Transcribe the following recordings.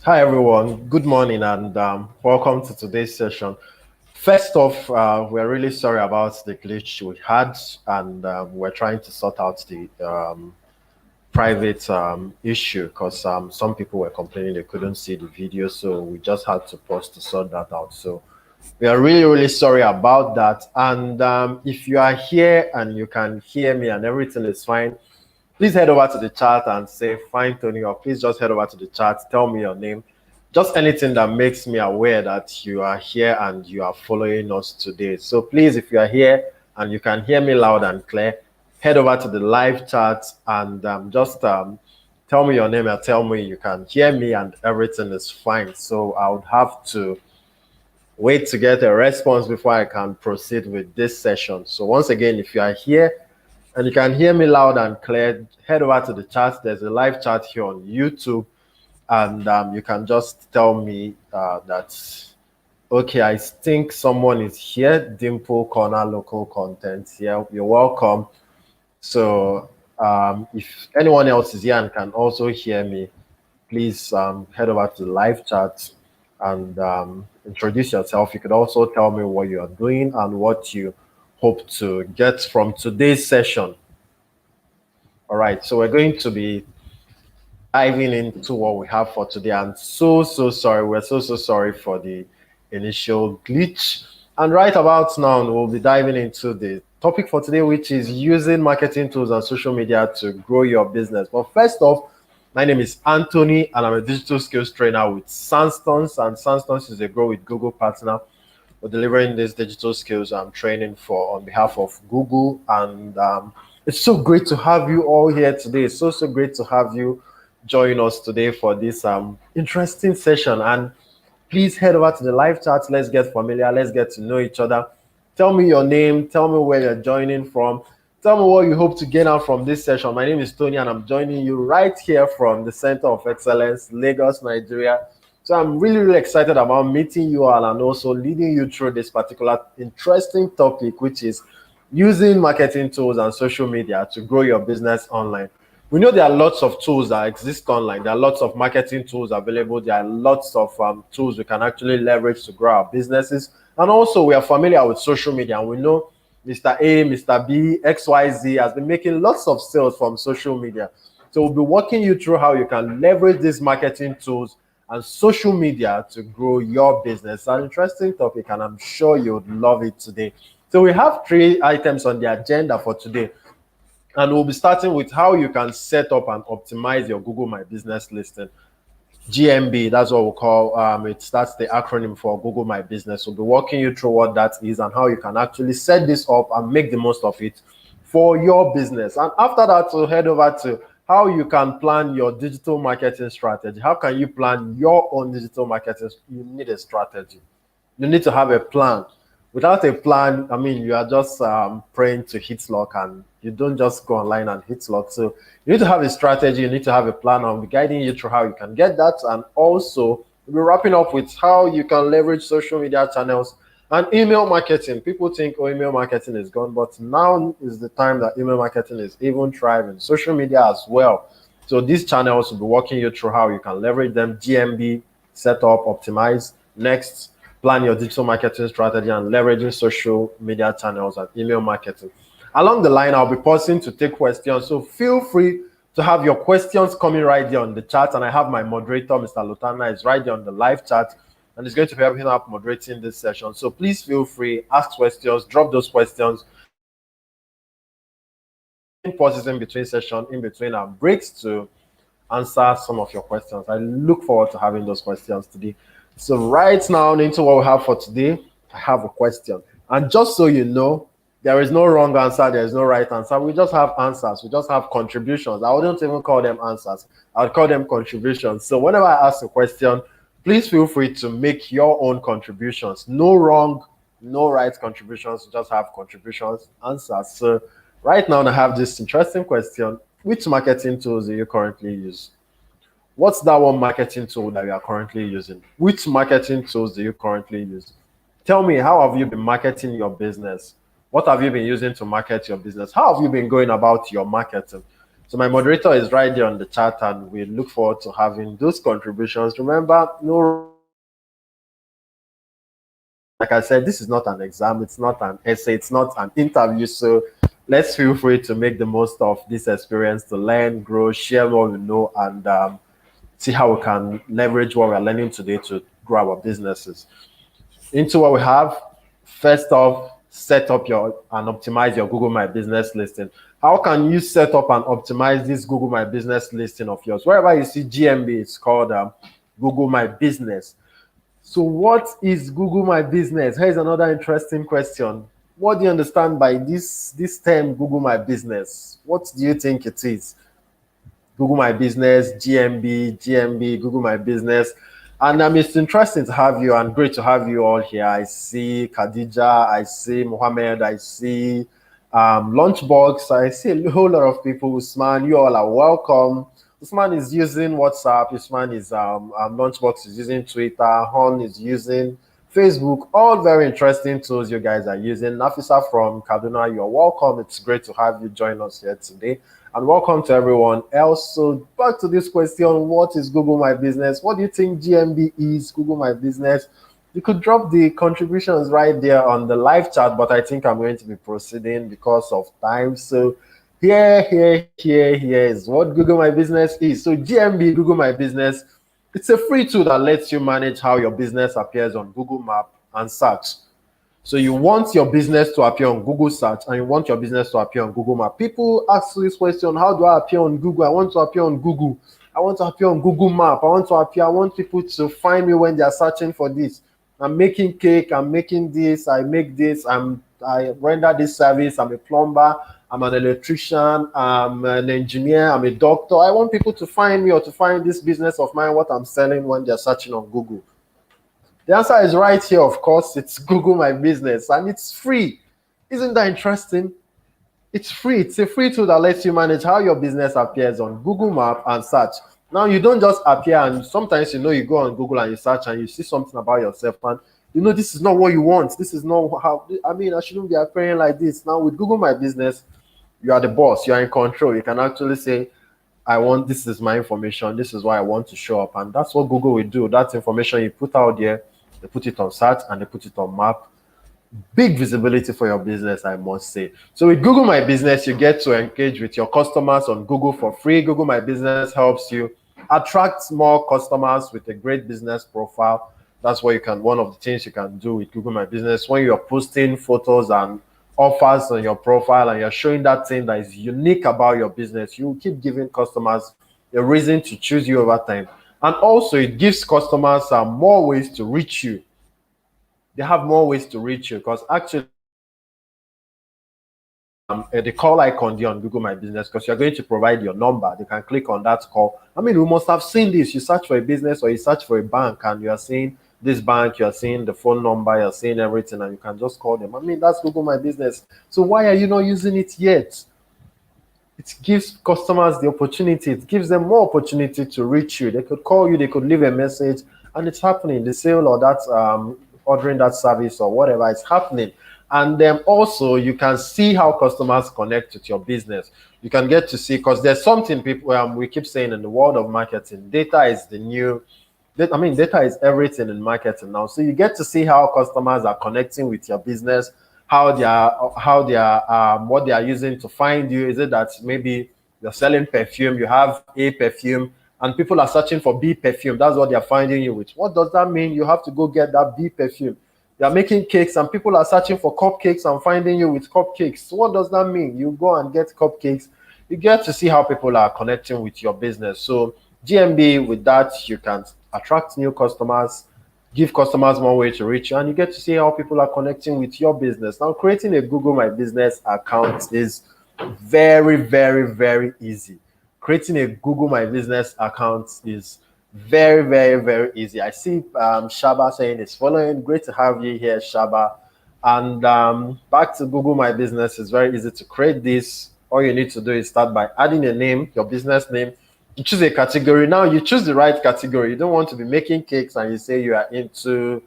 Hi everyone, good morning and welcome to today's session. First off, we're really sorry about the glitch we had and we're trying to sort out the private issue because some people were complaining they couldn't see the video, so we just had to pause to sort that out. So we are really sorry about that. And if you are here and you can hear me and everything is fine, please head over to the chat and say fine Tony, or please just head over to the chat, tell me your name, just anything that makes me aware that you are here and you are following us today. So please, if you are here and you can hear me loud and clear, head over to the live chat and just tell me your name and tell me you can hear me and everything is fine. So I would have to wait to get a response before I can proceed with this session. So once again, if you are here and you can hear me loud and clear, head over to the chat. There's a live chat here on YouTube, and you can just tell me that, okay, I think someone is here. Dimple Corner Local Content here. You're welcome. So if anyone else is here and can also hear me, please head over to the live chat and introduce yourself. You could also tell me what you are doing and what you hope to get from today's session. All right, so we're going to be diving into what we have for today. I'm so sorry. We're so sorry for the initial glitch. And right about now, we'll be diving into the topic for today, which is using marketing tools and social media to grow your business. But first off, my name is Anthony, and I'm a digital skills trainer with Sandstones. And Sandstones is a Grow with Google partner. We're delivering this digital skills I'm training for on behalf of Google. And it's so great to have you all here today. It's so great to have you join us today for this interesting session. And please head over to the live chat. Let's get familiar. Let's get to know each other. Tell me your name. Tell me where you're joining from. Tell me what you hope to gain out from this session. My name is Tony, and I'm joining you right here from the Center of Excellence, Lagos, Nigeria. So I'm really excited about meeting you all and also leading you through this particular interesting topic, which is using marketing tools and social media to grow your business online. We know there are lots of tools that exist online. There are lots of marketing tools available. There are lots of tools we can actually leverage to grow our businesses. And also, we are familiar with social media, and we know Mr. A, Mr. B, XYZ has been making lots of sales from social media. So we'll be walking you through how you can leverage these marketing tools and social media to grow your business. An interesting topic, and I'm sure you'd love it today. So we have 3 items on the agenda for today. And we'll be starting with how you can set up and optimize your Google My Business listing. GMB, that's what we'll call it. That's the acronym for Google My Business. We'll be walking you through what that is and how you can actually set this up and make the most of it for your business. And after that, we'll head over to how you can plan your digital marketing strategy. How can you plan your own digital marketing? You need a strategy. You need to have a plan. Without a plan, I mean, you are just praying to hit luck, and you don't just go online and hit luck. So you need to have a strategy. You need to have a plan. I'll be guiding you through how you can get that. And also, we'll be wrapping up with how you can leverage social media channels and email marketing. People think, oh, email marketing is gone, but now is the time that email marketing is even thriving. Social media as well. So these channels will be walking you through how you can leverage them. GMB, set up, optimize. Next, plan your digital marketing strategy and leveraging social media channels and email marketing. Along the line, I'll be pausing to take questions. So feel free to have your questions coming right there on the chat. And I have my moderator, Mr. Lutana, is right there on the live chat. And he's going to be helping out moderating this session. So please feel free, ask questions, drop those questions. Pauses in between session, in between our breaks to answer some of your questions. I look forward to having those questions today. So right now into what we have for today, I have a question. And just so you know, there is no wrong answer, there is no right answer. We just have answers. We just have contributions. I wouldn't even call them answers. I would call them contributions. So whenever I ask a question, please feel free to make your own contributions. No wrong, no right contributions. Just have contributions, answers. So right now I have this interesting question. Which marketing tools do you currently use? What's that one marketing tool that you are currently using? Which marketing tools do you currently use? Tell me, how have you been marketing your business? What have you been using to market your business? How have you been going about your marketing? So my moderator is right there on the chat, and we look forward to having those contributions. Remember, no rush. Like I said, this is not an exam, it's not an essay, it's not an interview. So let's feel free to make the most of this experience to learn, grow, share what we know, and see how we can leverage what we're learning today to grow our businesses. Into what we have, first off, set up your and optimize your Google My Business listing. How can you set up and optimize this Google My Business listing of yours? Wherever you see GMB, it's called Google My Business. So what is Google My Business? Here's another interesting question. What do you understand by this term, Google My Business? What do you think it is? Google My Business, GMB, Google My Business. And it's interesting to have you and great to have you all here. I see Khadija, I see Mohammed, I see Lunchbox, I see a whole lot of people. Usman, you all are welcome. Usman is using WhatsApp, Usman is Lunchbox is using Twitter, Hon is using Facebook. All very interesting tools you guys are using. Nafisa from Kaduna, you're welcome. It's great to have you join us here today. And welcome to everyone else. So back to this question, what is Google My Business? What do you think GMB is, Google My Business? You could drop the contributions right there on the live chat, but I think I'm going to be proceeding because of time. So here is what Google My Business is. So GMB, Google My Business, it's a free tool that lets you manage how your business appears on Google Map and search. So you want your business to appear on Google search and you want your business to appear on Google Map. People ask this question, how do I appear on Google? I want to appear on Google. I want to appear on Google Map. I want people to find me when they are searching for this. I'm making cake, I'm making this, I make this, I render this service, I'm a plumber, I'm an electrician, I'm an engineer, I'm a doctor. I want people to find me or to find this business of mine, what I'm selling when they're searching on Google. The answer is right here, of course. It's Google My Business, and it's free. Isn't that interesting? It's free. It's a free tool that lets you manage how your business appears on Google Map and search. Now, you don't just appear, and sometimes, you go on Google and you search and you see something about yourself, and this is not what you want. This is not how, I shouldn't be appearing like this. Now, with Google My Business, you are the boss. You are in control. You can actually say, this is my information. This is why I want to show up. And that's what Google will do. That information you put out there, they put it on search and they put it on map. Big visibility for your business, I must say. So with Google My Business, you get to engage with your customers on Google for free. Google My Business helps you attract more customers with a great business profile. That's what one of the things you can do with Google My Business. When you're posting photos and offers on your profile and you're showing that thing that is unique about your business, you keep giving customers a reason to choose you over time. And also it gives customers more ways to reach you. They have more ways to reach you because actually the call icon there on Google My Business, because you're going to provide your number. They can click on that call. We must have seen this. You search for a business or you search for a bank and you're seeing this bank, you're seeing the phone number, you're seeing everything, and you can just call them. That's Google My Business. So why are you not using it yet? It gives customers the opportunity. It gives them more opportunity to reach you. They could call you, they could leave a message, and it's happening. The sale or that ordering that service or whatever is happening. And then also you can see how customers connect with your business. You can get to see, because there's something people we keep saying in the world of marketing, data is the new. Data is everything in marketing now. So you get to see how customers are connecting with your business, what they are using to find you. Is it that maybe you're selling perfume, you have A perfume, and people are searching for B perfume? That's what they're finding you with. What does that mean? You have to go get that B perfume. You're making cakes and people are searching for cupcakes and finding you with cupcakes. So what does that mean? You go and get cupcakes. You get to see how people are connecting with your business. So GMB, with that, you can attract new customers, give customers more way to reach you, and you get to see how people are connecting with your business. Now, creating a Google My Business account is very, very, very easy. Creating a Google My Business account is very, very, very easy. I see Shaba saying it's following. Great to have you here, Shaba. And back to Google My Business, it's very easy to create this. All you need to do is start by adding a name, your business name. You choose a category. Now you choose the right category. You don't want to be making cakes and you say you are into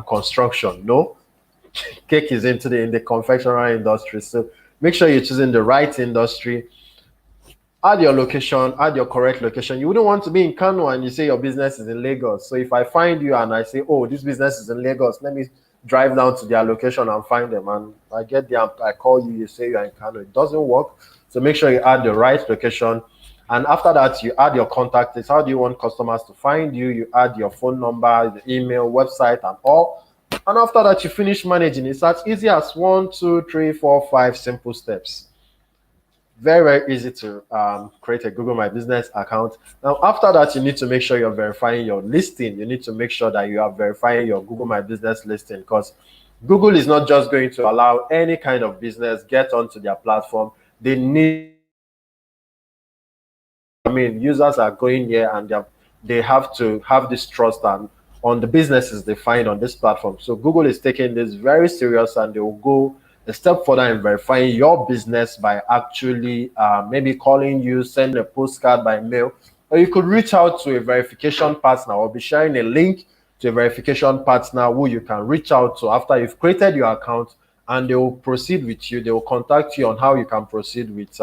construction. No, cake is in the confectionery industry. So make sure you're choosing the right industry. Add your location, add your correct location. You wouldn't want to be in Kano and you say your business is in Lagos. So if I find you and I say, oh, this business is in Lagos, let me drive down to their location and find them. And I get there, I call you, you say you're in Kano. It doesn't work. So make sure you add the right location. And after that, you add your contact list. How do you want customers to find you? You add your phone number, the email, website, and all. And after that, you finish managing. It's as easy as 1, 2, 3, 4, 5 simple steps. Very, very easy to create a Google My Business account. Now, after that, you need to make sure you're verifying your listing. You need to make sure that you are verifying your Google My Business listing, because Google is not just going to allow any kind of business get onto their platform. They need, users are going here and they have to have this trust on the businesses they find on this platform. So Google is taking this very serious, and they will go a step further in verifying your business by actually maybe calling you, send a postcard by mail, or you could reach out to a verification partner. I'll be sharing a link to a verification partner who you can reach out to after you've created your account, and they will proceed with you. They will contact you on how you can proceed with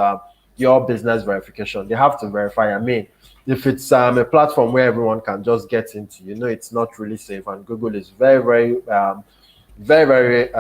your business verification. They have to verify. If it's a platform where everyone can just get into, it's not really safe. And Google is very, very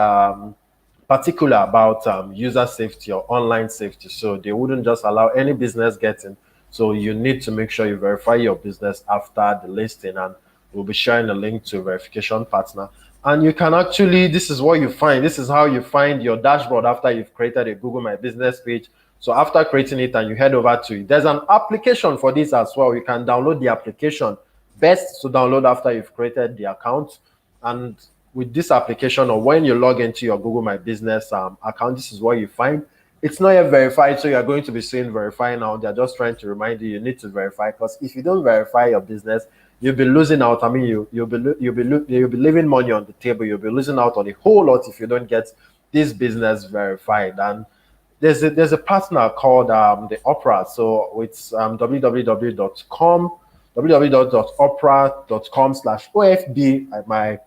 particular about user safety or online safety. So they wouldn't just allow any business getting. So you need to make sure you verify your business after the listing, and we'll be sharing a link to a verification partner. And you can actually, this is what you find. This is how you find your dashboard after you've created a Google My Business page. So after creating it and you head over to it, there's an application for this as well. You can download the application. Best to download after you've created the account. And with this application, or when you log into your Google My Business account, this is what you find. It's not yet verified, so you're going to be seeing verify now. They're just trying to remind you need to verify, because if you don't verify your business, you'll be losing out. You'll be leaving money on the table. You'll be losing out on a whole lot if you don't get this business verified. And there's a partner called the Opera. So it's www.opera.com/OFB. My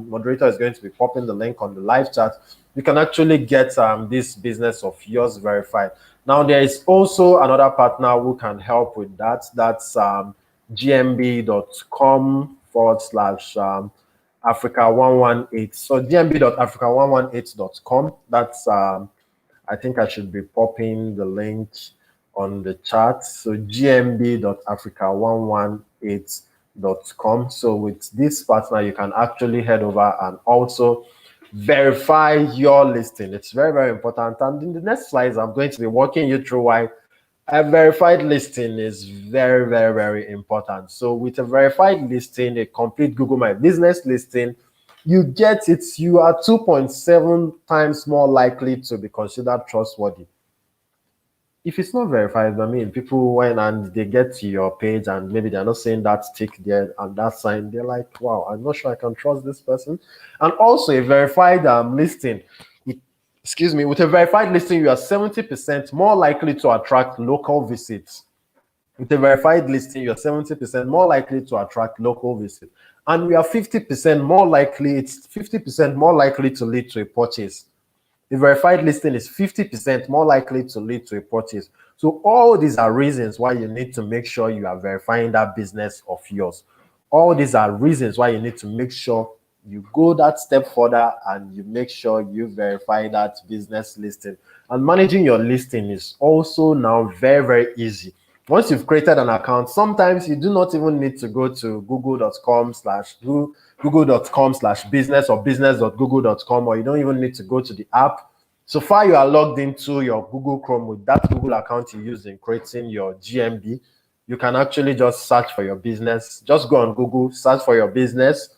moderator is going to be popping the link on the live chat. You can actually get this business of yours verified. Now, there is also another partner who can help with that. That's gmb.com/Africa118. So gmb.africa118.com. That's I think I should be popping the link on the chat. So gmb.africa118.com. So with this partner, you can actually head over and also verify your listing. It's very, very important. And in the next slides, I'm going to be walking you through why a verified listing is very, very, very important. So with a verified listing, a complete Google My Business listing, you get it, you are 2.7 times more likely to be considered trustworthy. If it's not verified, people went and they get to your page and maybe they're not seeing that tick there and that sign, they're like, wow, I'm not sure I can trust this person. And also a verified listing, with a verified listing, you are 70% more likely to attract local visits. With a verified listing, you're 70% more likely to attract local visits. And we are 50% more likely, it's 50% more likely to lead to a purchase. The verified listing is 50% more likely to lead to a purchase. So all these are reasons why you need to make sure you are verifying that business of yours. All these are reasons why you need to make sure you go that step further and you make sure you verify that business listing. And managing your listing is also now very, very easy. Once you've created an account, sometimes you do not even need to go to google.com/business or business.google.com, or you don't even need to go to the app. So far, you are logged into your Google Chrome with that Google account you used in creating your GMB. You can actually just search for your business. Just go on Google, search for your business,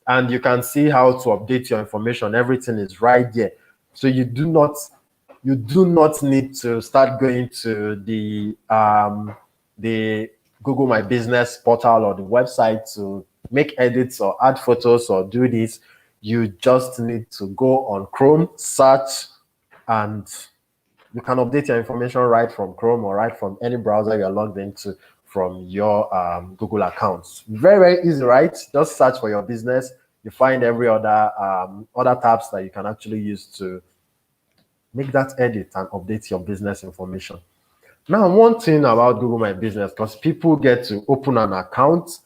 and you can see how to update your information. Everything is right there. So you do not need to start going to the Google My Business portal or the website to make edits or add photos or do this. You just need to go on Chrome, search, and you can update your information right from Chrome or right from any browser you're logged into from your Google accounts. Very, very easy, right? Just search for your business. You find every other tabs that you can actually use to make that edit and update your business information. Now, one thing about Google My Business, because people get to open an account,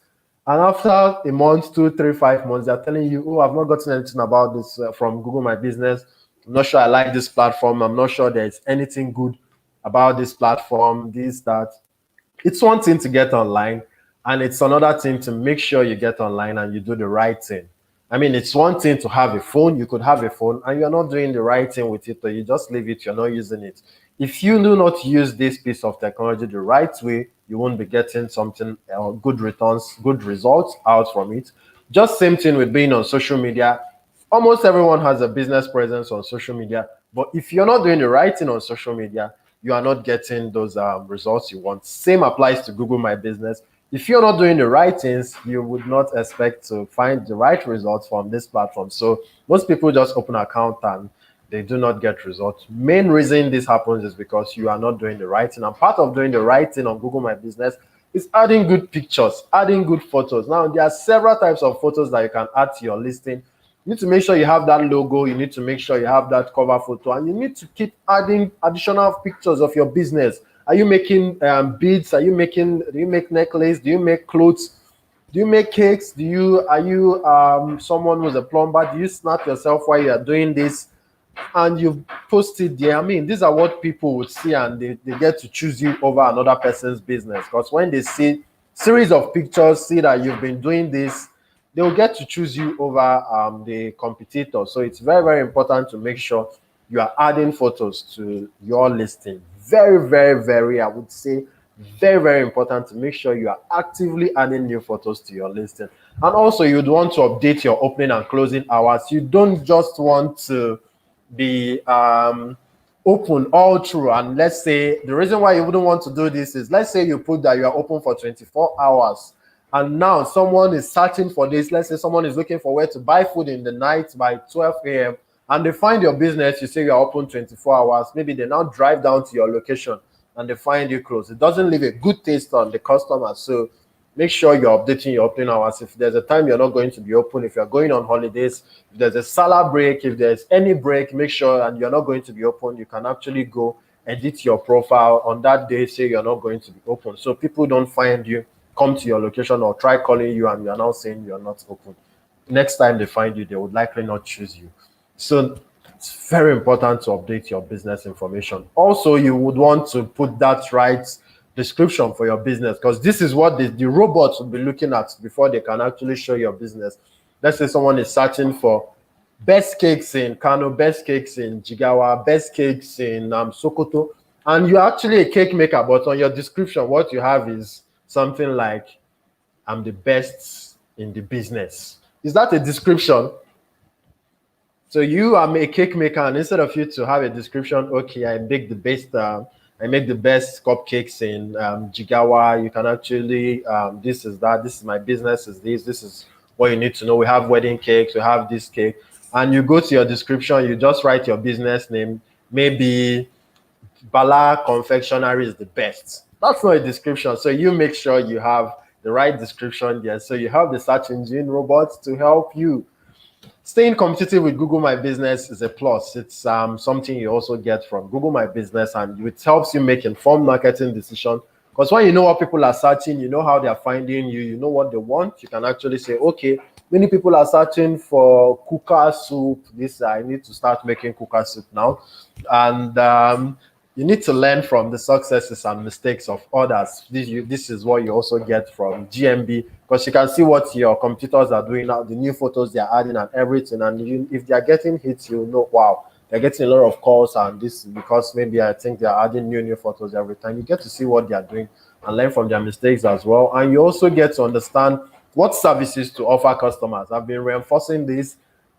and after a month, 2, 3, 5 months, they're telling you, "Oh, I've not gotten anything about this from Google My Business. I'm not sure I like this platform. I'm not sure there's anything good about this platform, this, that." It's one thing to get online, and it's another thing to make sure you get online and you do the right thing. I mean, it's one thing to have a phone. You could have a phone and you're not doing the right thing with it, or you just leave it, you're not using it. If you do not use this piece of technology the right way, you won't be getting something good returns, good results out from it. Just same thing with being on social media. Almost everyone has a business presence on social media, but if you're not doing the right thing on social media, you are not getting those results you want. Same applies to Google My Business. If you're not doing the right things, you would not expect to find the right results from this platform. So most people just open an account and they do not get results. Main reason this happens is because you are not doing the right thing. And part of doing the right thing on Google My Business is adding good pictures, adding good photos. Now, there are several types of photos that you can add to your listing. You need to make sure you have that logo. You need to make sure you have that cover photo, and you need to keep adding additional pictures of your business. Are you making beads? Do you make necklace? Do you make clothes? Do you make cakes? Are you someone who's a plumber? Do you snap yourself while you are doing this? And you post it there. I mean, these are what people would see, and they get to choose you over another person's business. Because when they see series of pictures, see that you've been doing this, they'll get to choose you over the competitor. So it's very, very important to make sure you are adding photos to your listing. Very, very, very, I would say, very, very important to make sure you are actively adding new photos to your listing. And also, you'd want to update your opening and closing hours. You don't just want to be open all through. And let's say the reason why you wouldn't want to do this is, let's say you put that you are open for 24 hours, and now someone is searching for this. Let's say someone is looking for where to buy food in the night by 12 a.m. and they find your business. You say you're open 24 hours. Maybe they now drive down to your location and they find you closed. It doesn't leave a good taste on the customer. So make sure you're updating your opening hours. If there's a time you're not going to be open, if you're going on holidays, if there's a salad break, if there's any break, make sure, and you're not going to be open, you can actually go edit your profile on that day, say you're not going to be open. So people don't find you, come to your location, or try calling you and you're now saying you're not open. Next time they find you, they would likely not choose you. So it's very important to update your business information. Also, you would want to put that right description for your business, because this is what the robots will be looking at before they can actually show your business. Let's say someone is searching for best cakes in Kano, best cakes in Jigawa, best cakes in Sokoto, and you're actually a cake maker, but on your description, what you have is something like, "I'm the best in the business." Is that a description? So you are a cake maker, and instead of you to have a description, okay, I make the best cupcakes in Jigawa. You can actually, this is that, this is my business, this is what you need to know. We have wedding cakes, we have this cake. And you go to your description, you just write your business name. Maybe Bala Confectionery is the best. That's not a description. So you make sure you have the right description there. So you have the search engine robots to help you. Staying competitive with Google My Business is a plus. It's something you also get from Google My Business, and it helps you make informed marketing decisions. Because when you know what people are searching, you know how they are finding you, you know what they want, you can actually say, okay, many people are searching for kuka soup. I need to start making kuka soup now. And you need to learn from the successes and mistakes of others. This is what you also get from GMB, because you can see what your competitors are doing now, the new photos they are adding and everything. And if they are getting hits, you know, wow, they're getting a lot of calls, and this is because maybe I think they're adding new photos every time. You get to see what they are doing and learn from their mistakes as well. And you also get to understand what services to offer customers. I've been reinforcing this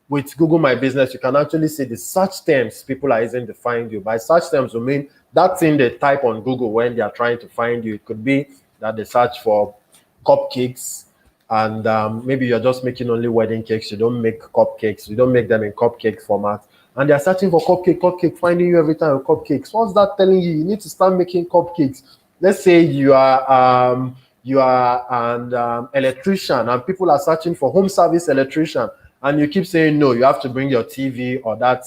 with Google My Business. You can actually see the search terms people are using to find you. By search terms, we mean that thing they type on Google when they are trying to find you. It could be that they search for cupcakes, and maybe you're just making only wedding cakes. You don't make cupcakes. You don't make them in cupcake format. And they're searching for cupcake, finding you every time with cupcakes. What's that telling you? You need to start making cupcakes. Let's say you are an electrician, and people are searching for home service electrician, and you keep saying no, you have to bring your TV or that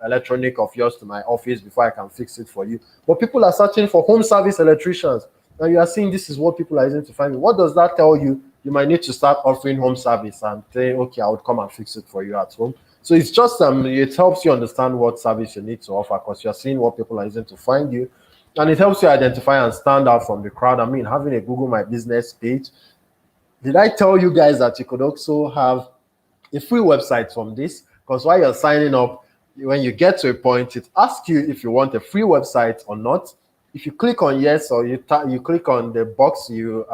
electronic of yours to my office before I can fix it for you. But people are searching for home service electricians, and you are saying this is what people are using to find me. What does that tell you? You might need to start offering home service and say, okay, I would come and fix it for you at home. So it's just it helps you understand what service you need to offer, because you're seeing what people are using to find you, and it helps you identify and stand out from the crowd. I mean, having a Google My Business page. Did I tell you guys that you could also have a free website from this? Because while you're signing up, when you get to a point, it asks you if you want a free website or not. If you click on yes, or you click on the box, you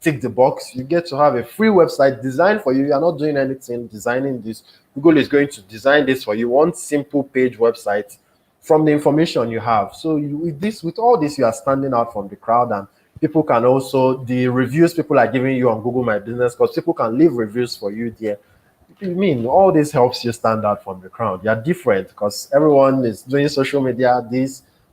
tick the box, you get to have a free website designed for you. You're not doing anything designing this. Google is going to design this for you. One simple page website from the information you have. So with all this, you are standing out from the crowd, and people can also, the reviews people are giving you on Google My Business, because people can leave reviews for you there. I mean, all this helps you stand out from the crowd. You're different because everyone is doing social media,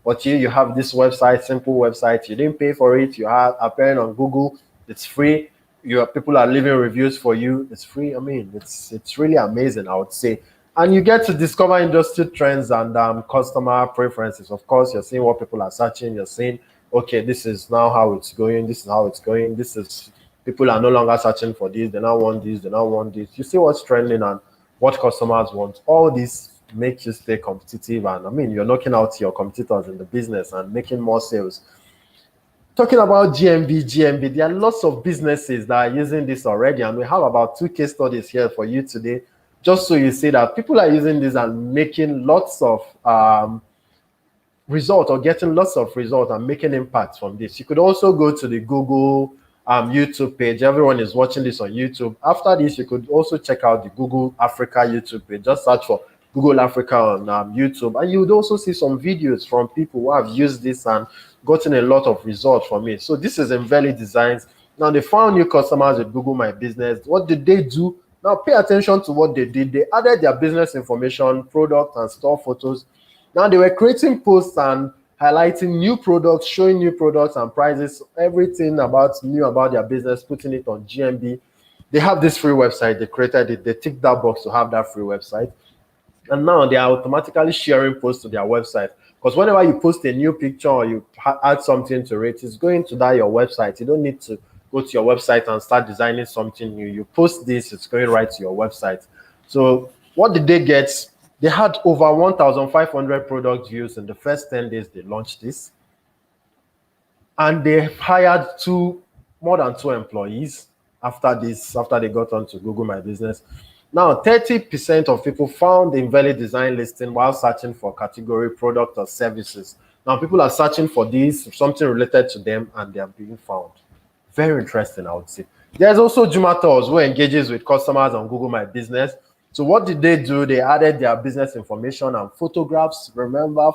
but you have this website, simple website. You didn't pay for it. You are appearing on Google. It's free. People are leaving reviews for you. It's free. I mean, it's really amazing, I would say. And you get to discover industry trends and customer preferences. Of course, you're seeing what people are searching. You're seeing, okay, this is now how it's going. This is how it's going. This is, people are no longer searching for this. They now want this. They now want this. You see what's trending and what customers want. All this makes you stay competitive. And I mean, you're knocking out your competitors in the business and making more sales. Talking about GMB, there are lots of businesses that are using this already. And we have about 2 case studies here for you today, just so you see that people are using this and making lots of result, or getting lots of results and making impacts from this. You could also go to the Google YouTube page. Everyone is watching this on YouTube. After this, you could also check out the Google Africa YouTube page. Just search for Google Africa on YouTube, and you would also see some videos from people who have used this and gotten a lot of results from it. So this is Enveli Designs. Now, they found new customers with Google My Business. What did they do? Now pay attention to what they did. They added their business information, product and store photos. Now they were creating posts and highlighting new products, showing new products and prices, everything new about their business, putting it on GMB. They have this free website. They created it. They ticked that box to have that free website. And now they are automatically sharing posts to their website. Because whenever you post a new picture or you add something to it, it's going to your website. You don't need to go to your website and start designing something new. You post this, it's going right to your website. So what did they get? They had over 1,500 product views in the first 10 days they launched this. And they hired more than 2 employees after they got onto Google My Business. Now, 30% of people found the Enveli Design listing while searching for category, product, or services. Now, people are searching for this, something related to them, and they are being found. Very interesting, I would say. There's also Jumators, who engages with customers on Google My Business. So what did they do? They added their business information and photographs. Remember,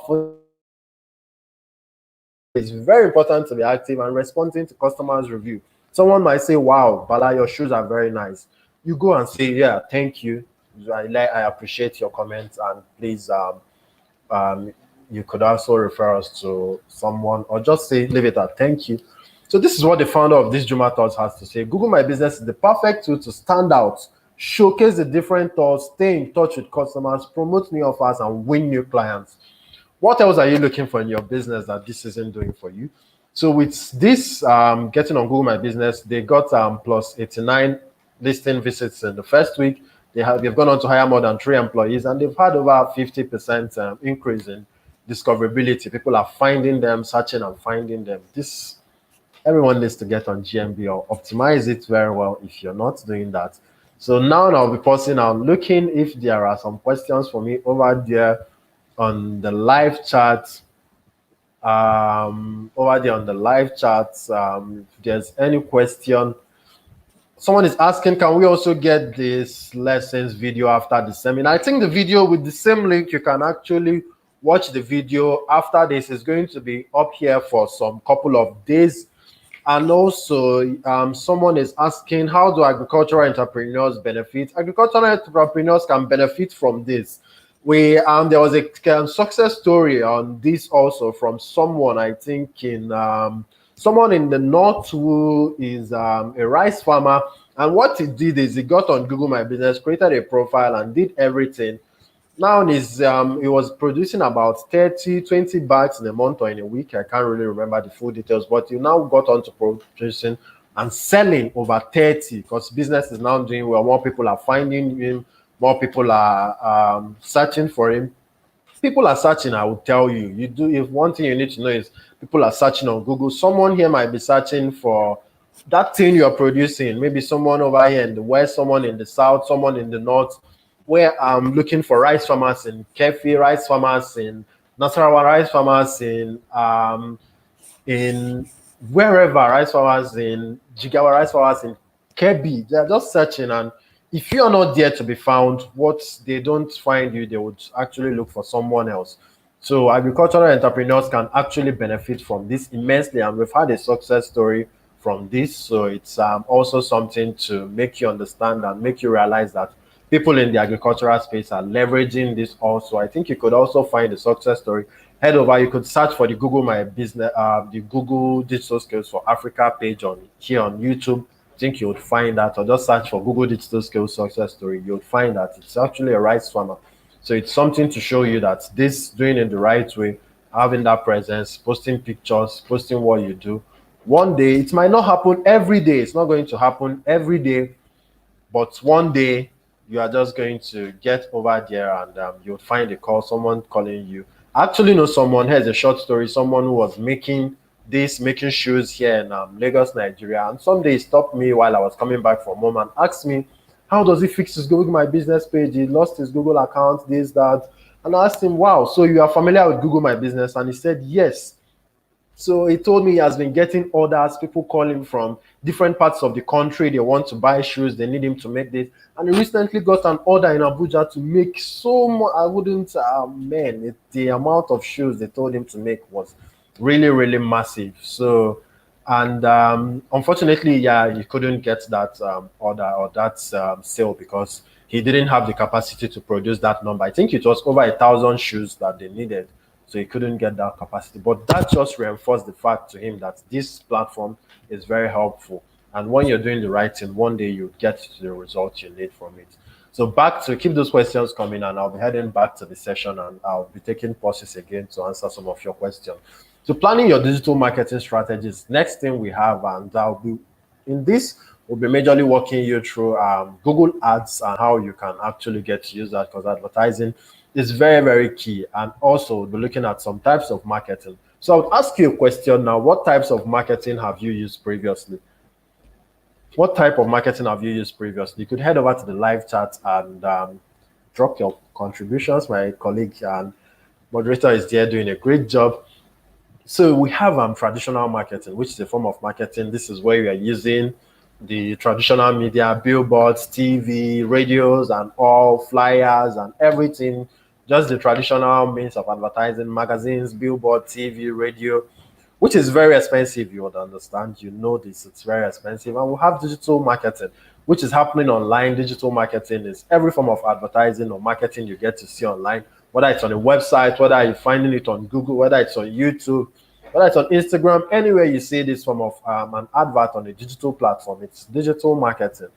it's very important to be active and responding to customers' review. Someone might say, wow, Bala, your shoes are very nice. You go and say, yeah, thank you. I appreciate your comments, and please, you could also refer us to someone, or just say, leave it at thank you. So this is what the founder of this Juma Thoughts has to say. Google My Business is the perfect tool to stand out, showcase the different thoughts, stay in touch with customers, promote new offers, and win new clients. What else are you looking for in your business that this isn't doing for you? So with this getting on Google My Business, they got plus 89 listing visits in the first week. They've gone on to hire more than 3 employees, and they've had over 50% increase in discoverability. People are finding them, searching and finding them. Everyone needs to get on GMB or optimize it very well if you're not doing that. So now I'll be pausing. I'm looking if there are some questions for me over there on the live chat. Over there on the live chat, if there's any question. Someone is asking, can we also get this lessons video after the seminar? I think the video with the same link, you can actually watch the video after this. Is going to be up here for some couple of days. And also, someone is asking, how do agricultural entrepreneurs benefit? Agricultural entrepreneurs can benefit from this. There was a success story on this also from someone, I think in someone in the north who is a rice farmer. And what he did is he got on Google My Business, created a profile, and did everything. Now he was producing about 20 bags in a month or in a week. I can't really remember the full details, but he now got on to producing and selling over 30 because business is now doing well. More people are finding him, more people are searching for him. People are searching, I will tell you. You do, if one thing you need to know is people are searching on Google. Someone here might be searching for that thing you're producing. Maybe someone over here in the west, someone in the south, someone in the north, where I'm looking for rice farmers in Kefi, rice farmers in Nasarawa, rice farmers in wherever, rice farmers in Jigawa, rice farmers in Kebi. They're just searching, and if you are not there to be found, what they don't find you, they would actually look for someone else. So agricultural entrepreneurs can actually benefit from this immensely, and we've had a success story from this. So it's also something to make you understand and make you realize that people in the agricultural space are leveraging this also. I think you could also find a success story. Head over, you could search for the Google My Business, the Google Digital Skills for Africa page on here on YouTube. I think you would find that, or just search for Google Digital Skills success story. You'll find that it's actually a rice farmer. So it's something to show you that this doing it the right way, having that presence, posting pictures, posting what you do. One day, it might not happen every day. It's not going to happen every day, but one day you are just going to get over there and you'll find a call, someone calling you. I actually know someone. Here's a short story. Someone who was making shoes here in Lagos, Nigeria. And someday he stopped me while I was coming back from home and asked me, how does he fix his Google My Business page? He lost his Google account, this, that. And I asked him, wow, so you are familiar with Google My Business? And he said, yes. So he told me he has been getting orders, people call him from different parts of the country. They want to buy shoes, they need him to make this. And he recently got an order in Abuja to make so much. I wouldn't, the amount of shoes they told him to make was really, really massive. So, and unfortunately, yeah, he couldn't get that order or that sale because he didn't have the capacity to produce that number. I think it was over 1,000 shoes that they needed, so he couldn't get that capacity. But that just reinforced the fact to him that this platform is very helpful. And when you're doing the right thing, one day you get to the results you need from it. So back to keep those questions coming, and I'll be heading back to the session and I'll be taking pauses again to answer some of your questions. So planning your digital marketing strategies, next thing we have, and I'll be in this, we'll be majorly walking you through Google Ads and how you can actually get to use that, because advertising is very, very key. And also we'll be looking at some types of marketing. So I would ask you a question now. What types of marketing have you used previously? What type of marketing have you used previously? You could head over to the live chat and drop your contributions. My colleague and moderator is there doing a great job. So we have traditional marketing, which is a form of marketing. This is where we are using the traditional media, billboards, TV, radios, and all flyers and everything. Just the traditional means of advertising, magazines, billboard, TV, radio, which is very expensive. You would understand. You know this. It's very expensive. And we have digital marketing, which is happening online. Digital marketing is every form of advertising or marketing you get to see online, whether it's on a website, whether you're finding it on Google, whether it's on YouTube, whether it's on Instagram, anywhere you see this form of an advert on a digital platform, it's digital marketing.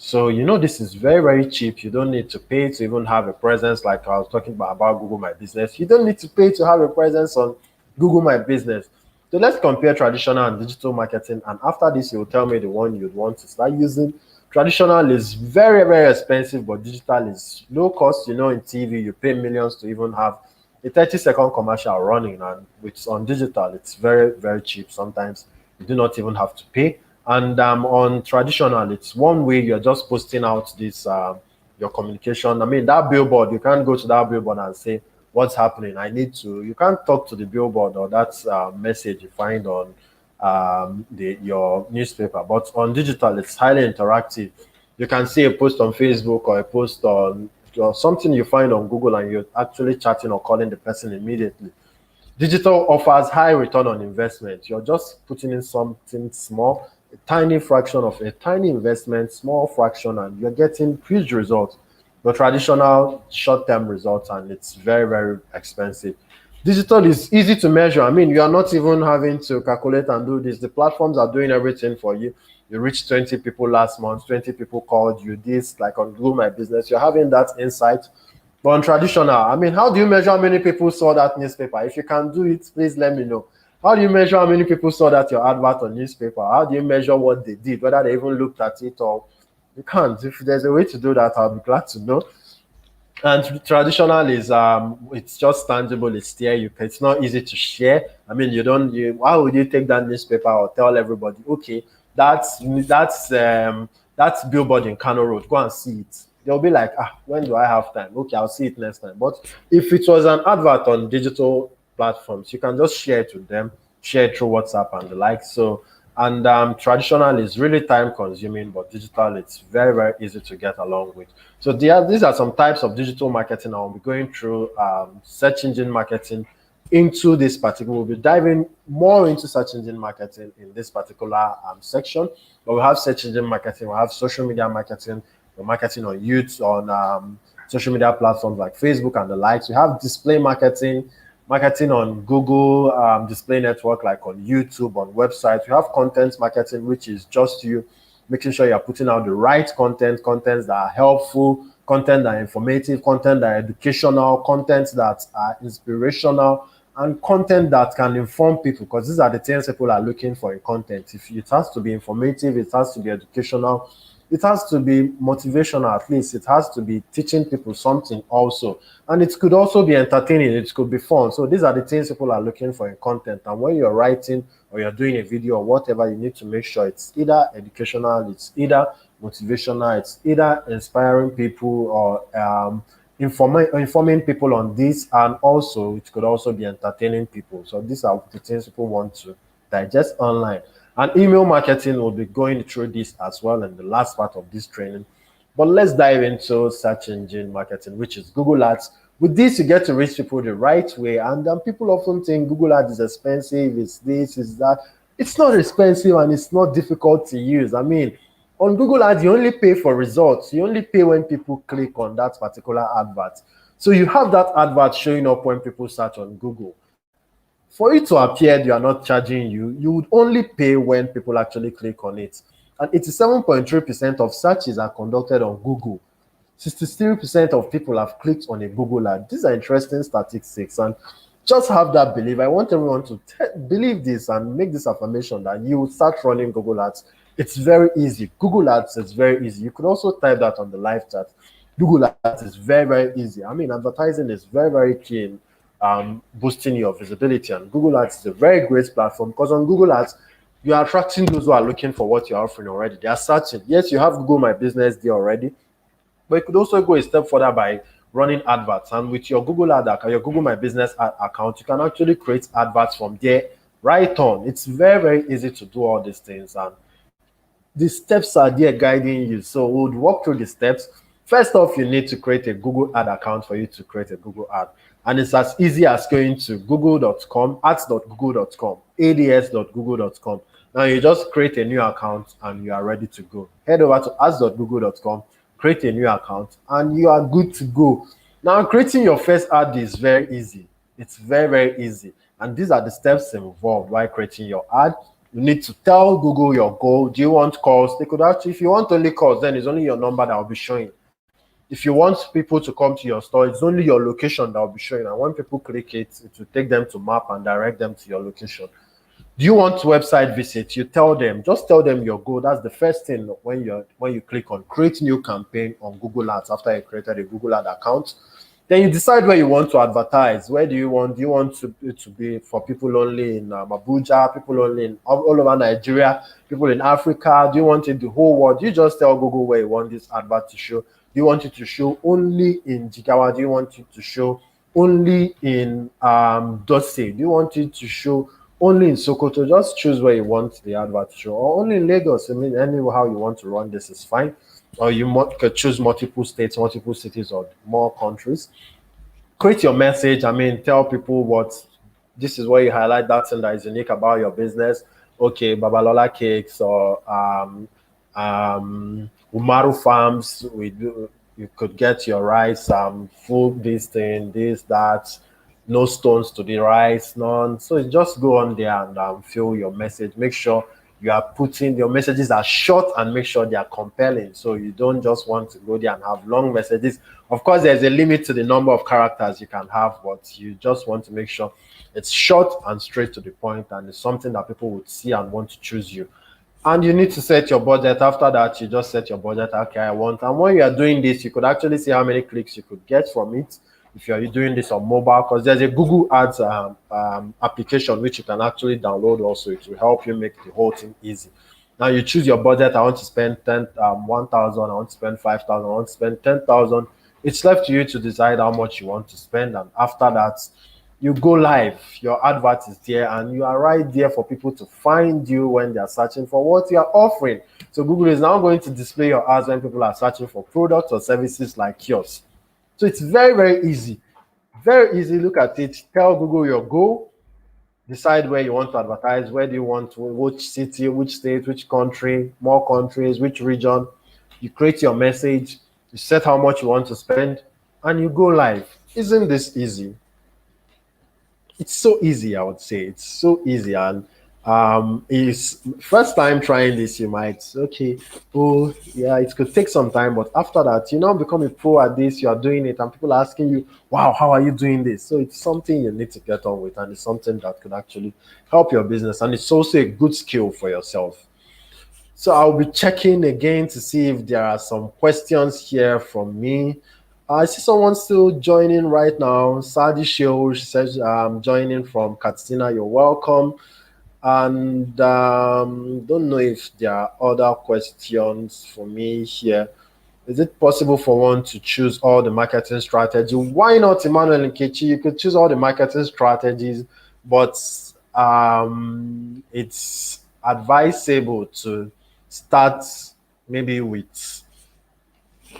So, you know, this is very, very cheap. You don't need to pay to even have a presence, like I was talking about Google My Business. You don't need to pay to have a presence on Google My Business. So let's compare traditional and digital marketing. And after this, you'll tell me the one you'd want to start using. Traditional is very, very expensive, but digital is low cost. You know, in TV, you pay millions to even have a 30-second commercial running. And with on digital, it's very, very cheap. Sometimes you do not even have to pay. And on traditional, it's one way you're just posting out this your communication. I mean, that billboard, you can't go to that billboard and say, what's happening? I need to, you can't talk to the billboard or that message you find on your newspaper. But on digital, it's highly interactive. You can see a post on Facebook or a post on or something you find on Google, and you're actually chatting or calling the person immediately. Digital offers high return on investment. You're just putting in something small, a tiny fraction of a tiny investment, small fraction, and you're getting huge results. The traditional short-term results, and it's very, very expensive. Digital is easy to measure. I mean, you are not even having to calculate and do this. The platforms are doing everything for you. You reached 20 people last month, 20 people called you this, like on Google My Business. You're having that insight. But on traditional, I mean, how do you measure how many people saw that newspaper? If you can do it, please let me know. How do you measure how many people saw that your advert on newspaper? How do you measure what they did, whether they even looked at it or you can't? If there's a way to do that, I'll be glad to know. And traditional is it's just tangible, it's there, it's not easy to share. I mean, why would you take that newspaper or tell everybody, okay, that's billboard in Kano Road, go and see it. They'll be like, when do I have time? Okay, I'll see it next time. But if it was an advert on digital platforms, you can just share it with them, share it through WhatsApp and the like. So, and traditional is really time consuming, but digital, it's very, very easy to get along with. So these are some types of digital marketing. I'll be going through search engine marketing into this particular. We'll be diving more into search engine marketing in this particular section. But we have search engine marketing, we have social media marketing, we're marketing on YouTube, on social media platforms like Facebook and the likes. We have display marketing, marketing on Google display network, like on YouTube, on websites. We have content marketing, which is just you making sure you're putting out the right contents that are helpful, content that are informative, content that are educational, content that are inspirational, and content that can inform people, because these are the things people are looking for in content. If it has to be informative, it has to be educational, it has to be motivational, at least it has to be teaching people something also, and it could also be entertaining, it could be fun. So these are the things people are looking for in content. And when you're writing or you're doing a video or whatever, you need to make sure it's either educational, it's either motivational, it's either inspiring people or informing people on this, and also it could also be entertaining people. So these are the things people want to digest online. And email marketing will be going through this as well in the last part of this training. But let's dive into search engine marketing, which is Google Ads. With this, you get to reach people the right way. And people often think Google Ads is expensive, it's this, it's that. It's not expensive and it's not difficult to use. I mean, on Google Ads, you only pay for results. You only pay when people click on that particular advert. So you have that advert showing up when people search on Google. For it to appear they are not charging you, you would only pay when people actually click on it. And 87.3% of searches are conducted on Google. 63% of people have clicked on a Google ad. These are interesting statistics, and just have that belief. I want everyone to believe this and make this affirmation that you will start running Google ads. It's very easy. Google ads is very easy. You could also type that on the live chat. Google ads is very, very easy. I mean, advertising is very, very key in boosting your visibility, and Google ads is a very great platform, because on Google ads, you are attracting those who are looking for what you're offering already. They are searching. Yes, you have Google My Business there already, but you could also go a step further by running adverts. And with your Google ad account, your Google My Business account, you can actually create adverts from there right on. It's very, very easy to do all these things, and the steps are there guiding you. So we'll walk through the steps. First off, you need to create a Google ad account for you to create a Google ad. And it's as easy as going to google.com, ads.google.com, ads.google.com. Now you just create a new account and you are ready to go. Head over to ads.google.com, create a new account, and you are good to go. Now, creating your first ad is very easy. It's very, very easy. And these are the steps involved while creating your ad. You need to tell Google your goal. Do you want calls? They could actually, if you want only calls, then it's only your number that will be showing. If you want people to come to your store, it's only your location that will be showing. And when people click it, it will take them to map and direct them to your location. Do you want website visits? You tell them, just tell them your goal. That's the first thing when you click on create new campaign on Google Ads after you created a Google Ad account. Then you decide where you want to advertise. Where do you want it to be for people only in Abuja, people only in all over Nigeria, people in Africa? Do you want it the whole world? You just tell Google where you want this advert to show. Do you want it to show only in Jigawa? Do you want it to show only in Dose? Do you want it to show only in Sokoto? Just choose where you want the advert to show, or only in Lagos. I mean, anyhow you want to run this is fine. Or you could choose multiple states, multiple cities, or more countries. Create your message. I mean, tell people what this is, where you highlight that thing that is unique about your business. Okay, Babalola Cakes or Umaru Farms. You could get your rice, food, this thing, this, that. no stones to the right, none. So you just go on there and fill your message. Make sure you are putting your messages are short and make sure they are compelling. So you don't just want to go there and have long messages. Of course, there's a limit to the number of characters you can have, but you just want to make sure it's short and straight to the point, and it's something that people would see and want to choose you. And you need to set your budget. After that, you just set your budget. Okay, I want. And when you are doing this, you could actually see how many clicks you could get from it if you're doing this on mobile, because there's a Google Ads application which you can actually download also. It will help you make the whole thing easy. Now you choose your budget. I want to spend 1,000. I want to spend 5,000. I want to spend 10,000. It's left to you to decide how much you want to spend. And after that, you go live, your advert is there, and you are right there for people to find you when they are searching for what you are offering. So Google is now going to display your ads when people are searching for products or services like yours. So it's very, very easy. Very easy. Look at it. Tell Google your goal. Decide where you want to advertise. Where do you want to, which city, which state, which country, more countries, which region. You create your message. You set how much you want to spend, and you go live. Isn't this easy? It's so easy, I would say. It's so easy. And is first time trying this, you might, okay, oh yeah, it could take some time, but after that, you now become a pro at this. You are doing it, and people are asking you, wow, how are you doing this? So it's something you need to get on with, and it's something that could actually help your business, and it's also a good skill for yourself. So I'll be checking again to see if there are some questions here from me. I see someone still joining right now. Sadi Sheo says, joining from Katsina. You're welcome. And don't know if there are other questions for me here. Is it possible for one to choose all the marketing strategy? Why not, Emmanuel and Kechi? You could choose all the marketing strategies, but it's advisable to start maybe with,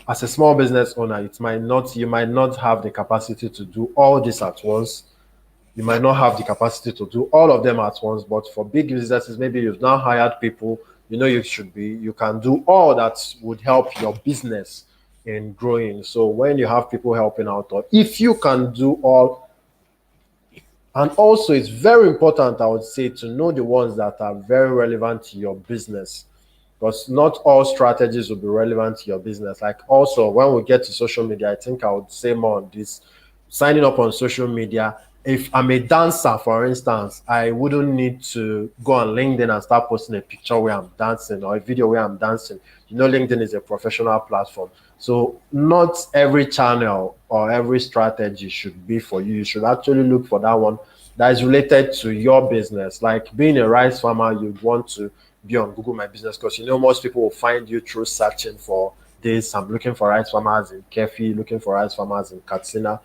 as a small business owner, you might not have the capacity to do all this at once. You might not have the capacity to do all of them at once, but for big businesses, maybe you've now hired people, you can do all that would help your business in growing. So when you have people helping out, or if you can do all, and also it's very important, I would say, to know the ones that are very relevant to your business, because not all strategies will be relevant to your business. Like also, when we get to social media, I think I would say more on this. Signing up on social media. If I'm a dancer, for instance, I wouldn't need to go on LinkedIn and start posting a picture where I'm dancing or a video where I'm dancing. LinkedIn is a professional platform. So not every channel or every strategy should be for you. You should actually look for that one that is related to your business. Like being a rice farmer, you'd want to be on Google My Business, because most people will find you through searching for this. I'm looking for rice farmers in Kefi, looking for rice farmers in Katsina.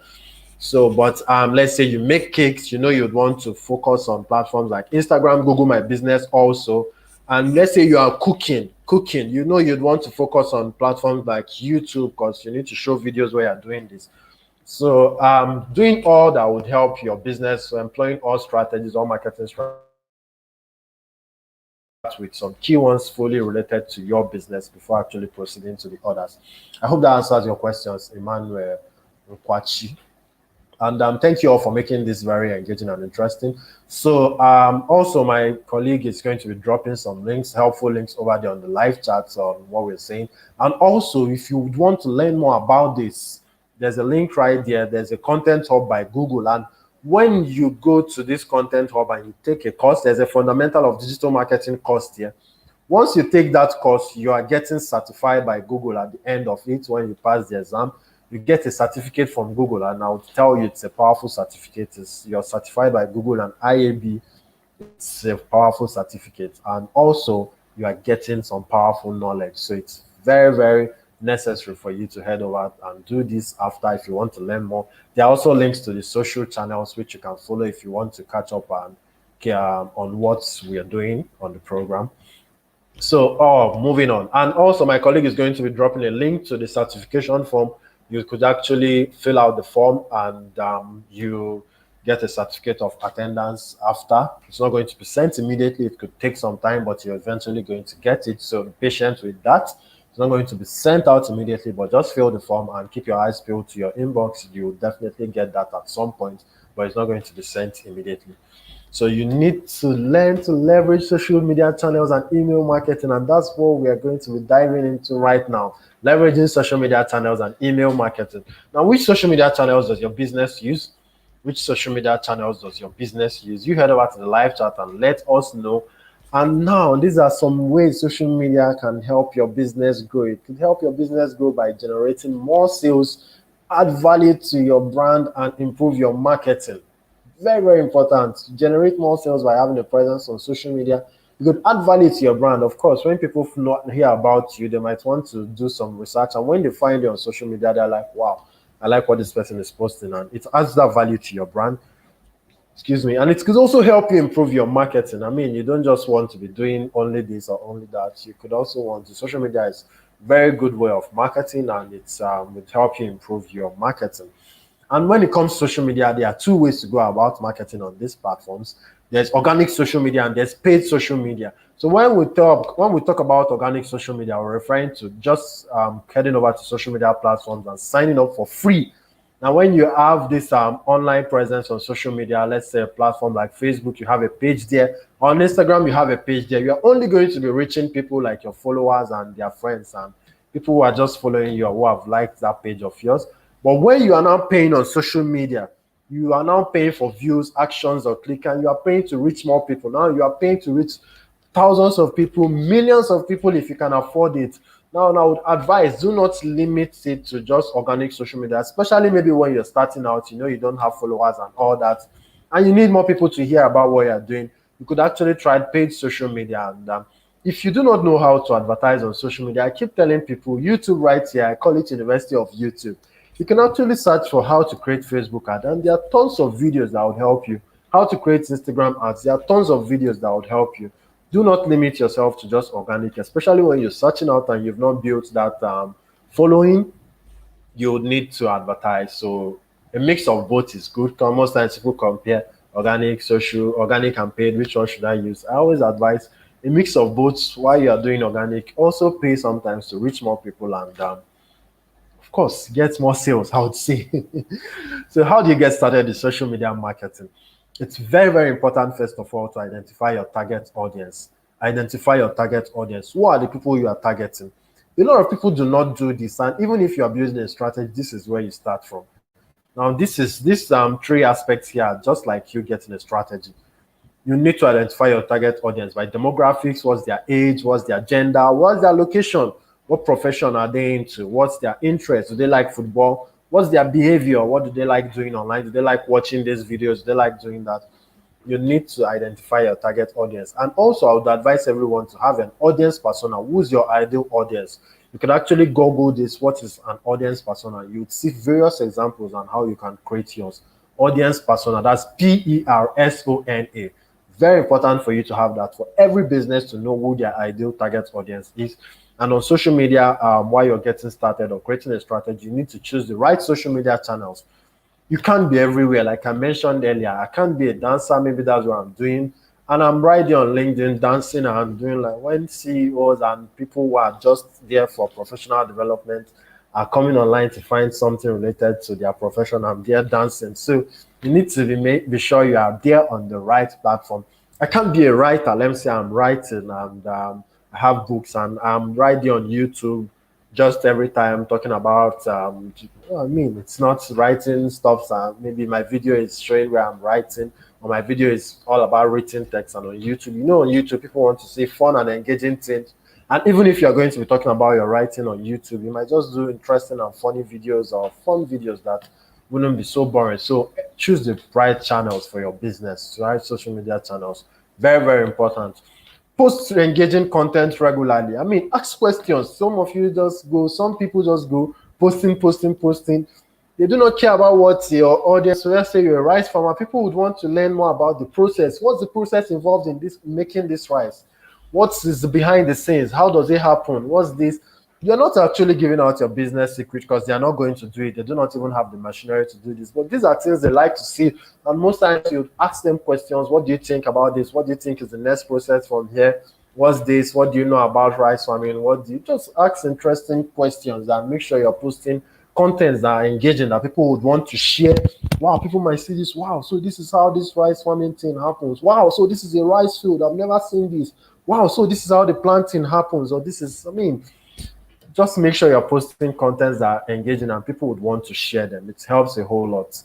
So, but let's say you make cakes, you'd want to focus on platforms like Instagram, Google My Business also. And let's say you are cooking, you'd want to focus on platforms like YouTube, because you need to show videos where you're doing this. So doing all that would help your business. So employing all strategies, all marketing strategies, with some key ones fully related to your business before actually proceeding to the others. I hope that answers your questions, Emmanuel Nkwachi. And thank you all for making this very engaging and interesting. So also my colleague is going to be dropping some links, helpful links over there on the live chats on what we're saying. And also, if you would want to learn more about this, there's a link right there. There's a content hub by Google. And when you go to this content hub and you take a course, there's a fundamental of digital marketing course here. Once you take that course, you are getting certified by Google at the end of it. When you pass the exam, you get a certificate from Google, and I'll tell you it's a powerful certificate. You're certified by Google and IAB. It's a powerful certificate, and also you are getting some powerful knowledge. So it's very, very necessary for you to head over and do this after if you want to learn more. There are also links to the social channels which you can follow if you want to catch up on what we are doing on the program. So, moving on. And also my colleague is going to be dropping a link to the certification form. You could actually fill out the form, and you get a certificate of attendance after. It's not going to be sent immediately. It could take some time, but you're eventually going to get it. So be patient with that. It's not going to be sent out immediately, but just fill the form and keep your eyes peeled to your inbox. You'll definitely get that at some point. but it's not going to be sent immediately. So you need to learn to leverage social media channels and email marketing, and that's what we are going to be diving into right now. Leveraging social media channels and email marketing. Now, which social media channels does your business use? Which social media channels does your business use? You head over to the live chat and let us know. And now, these are some ways social media can help your business grow. It can help your business grow by generating more sales, add value to your brand, and improve your marketing. Very, very important. Generate more sales by having a presence on social media. You could add value to your brand. Of course, when people not hear about you, they might want to do some research. And when they find you on social media, they're like, wow, I like what this person is posting. And it adds that value to your brand. Excuse me. And it could also help you improve your marketing. I mean, you don't just want to be doing only this or only that. You could also want to. Social media is a very good way of marketing, and it help you improve your marketing. And when it comes to social media, there are two ways to go about marketing on these platforms. There's organic social media and there's paid social media. So when we talk about organic social media, we're referring to just heading over to social media platforms and signing up for free. Now, when you have this online presence on social media, let's say a platform like Facebook, you have a page there. On Instagram, you have a page there. You're only going to be reaching people like your followers and their friends and people who are just following you or who have liked that page of yours. But when you are now paying on social media, you are now paying for views, actions, or click, and you are paying to reach more people. Now you are paying to reach thousands of people, millions of people if you can afford it. Now, I would advise, do not limit it to just organic social media, especially maybe when you're starting out, you don't have followers and all that, and you need more people to hear about what you're doing. You could actually try paid social media. And if you do not know how to advertise on social media, I keep telling people, YouTube right here, I call it University of YouTube. You can actually search for how to create Facebook ad, and there are tons of videos that would help you. How to create Instagram ads, there are tons of videos that would help you. Do not limit yourself to just organic, especially when you're searching out and you've not built that following. You would need to advertise. So a mix of both is good. Because most times people compare organic, social, organic, and paid. Which one should I use? I always advise a mix of both while you are doing organic. Also pay sometimes to reach more people and of course, get more sales, I would say. So how do you get started in social media marketing? It's very, very important, first of all, to identify your target audience. Identify your target audience. Who are the people you are targeting? A lot of people do not do this, and even if you are building a strategy, this is where you start from. Now, this three aspects here, just like you getting a strategy. You need to identify your target audience by demographics. What's their age? What's their gender? What's their location? What profession are they into? What's their interest? Do they like football? What's their behavior? What do they like doing online? Do they like watching these videos? Do they like doing that? You need to identify your target audience. And also, I would advise everyone to have an audience persona. Who's your ideal audience? You can actually Google this. What is an audience persona? You would see various examples on how you can create yours. Audience persona, that's persona. Very important for you to have that, for every business to know who their ideal target audience is. And on social media, while you're getting started or creating a strategy, you need to choose the right social media channels. You can't be everywhere. Like I mentioned earlier, I can't be a dancer. Maybe that's what I'm doing. And I'm right there on LinkedIn dancing, and I'm doing like when CEOs and people who are just there for professional development are coming online to find something related to their profession. I'm there dancing. So you need to be sure you are there on the right platform. I can't be a writer. Let me say I'm writing and I have books and I'm right there on YouTube just every time talking about, it's not writing stuff. Maybe my video is showing where I'm writing, or my video is all about written text. And on YouTube, on YouTube, people want to see fun and engaging things. And even if you're going to be talking about your writing on YouTube, you might just do interesting and funny videos or fun videos that wouldn't be so boring. So choose the right channels for your business, right? Social media channels. Very, very important. Post engaging content regularly. I mean, ask questions. Some of you just go, some people just go posting. They do not care about what your audience. So let's say you're a rice farmer. People would want to learn more about the process. What's the process involved in this, making this rice? What is behind the scenes? How does it happen? What's this? You're not actually giving out your business secret because they are not going to do it. They do not even have the machinery to do this. But these are things they like to see. And most times you ask them questions. What do you think about this? What do you think is the next process from here? What's this? What do you know about rice farming? What do you just ask interesting questions and make sure you're posting contents that are engaging, that people would want to share. Wow, people might see this. Wow, so this is how this rice farming thing happens. Wow, so this is a rice field. I've never seen this. Wow, so this is how the planting happens. Or this is, I mean, just make sure you're posting contents that are engaging and people would want to share them. It helps a whole lot.